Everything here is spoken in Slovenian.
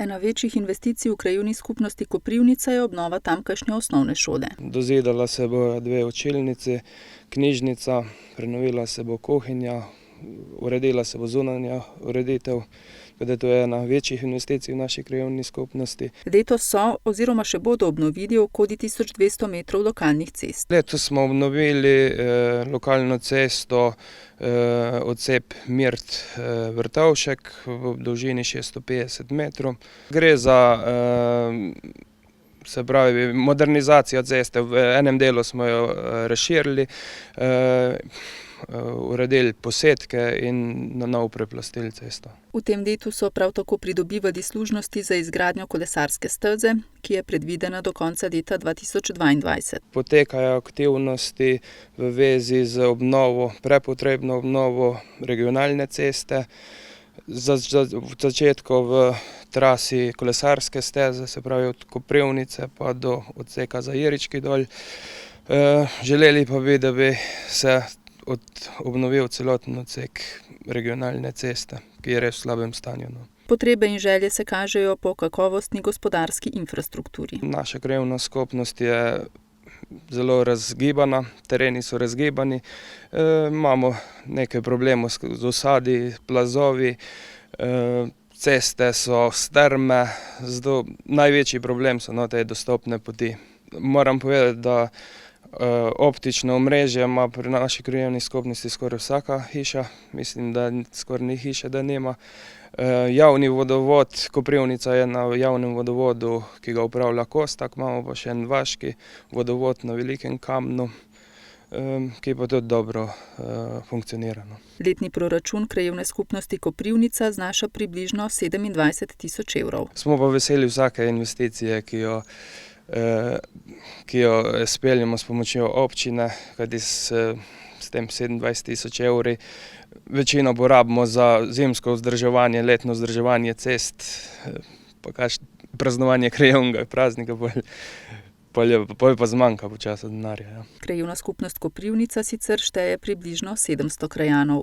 Ena večjih investicij v krajevni skupnosti Koprivnica je obnova tamkajšnje osnovne šole. Dozidala se bojo 2 učilnici, knjižnica, prenovila se bo kuhinja, uredila se bo zunanja ureditev. To je ena večjih investicij v naši krajevni skupnosti. Letos so oziroma še bodo obnovili okoli 1200 metrov lokalnih cest. Letos smo obnovili lokalno cesto odcep Mirt-Vrtovšek v dolžini 650 metrov. Gre za modernizacijo ceste. V enem delu smo jo razširili, uredili posedke in na novo preplastili cesto. V tem letu so prav tako pridobivali služnosti za izgradnjo kolesarske steze, ki je predvidena do konca leta 2022. Potekajo aktivnosti v zvezi z obnovo, prepotrebno obnovo regionalne ceste. V začetku v trasi kolesarske steze, se pravi od Koprivnice pa do odseka za Jerički dol. Želeli pa bi, da bi se obnovil celoten odsek regionalne ceste, ki je res v slabem stanju. Potrebe in želje se kažejo po kakovostni gospodarski infrastrukturi. Naša krajevna skupnost je zelo razgibana, tereni so razgibani, imamo nekaj problemov z usadi, plazovi, ceste so strme, zato največji problem so te dostopne poti. Moram povedati, da optično omrežje ima pri naši krajevni skupnosti skoraj vsaka hiša, mislim, da skoraj ni hiše, da nima. Javni vodovod, Koprivnica je na javnem vodovodu, ki ga upravlja Kostak, imamo pa še en vaški vodovod na Velikem Kamnu, ki pa tudi dobro funkcionira. Letni proračun krajevne skupnosti Koprivnica znaša približno 27 tisoč evrov. Smo pa veseli vsake investicije, ki jo speljemo s pomočjo občine, kajti s tem 27 tisoč evri večino porabimo za zimsko vzdrževanje, letno vzdrževanje cest, pa praznovanje krajevnega praznika, pol pa zmanjka počasi denarja. Krajevna skupnost Koprivnica sicer šteje približno 700 krajanov.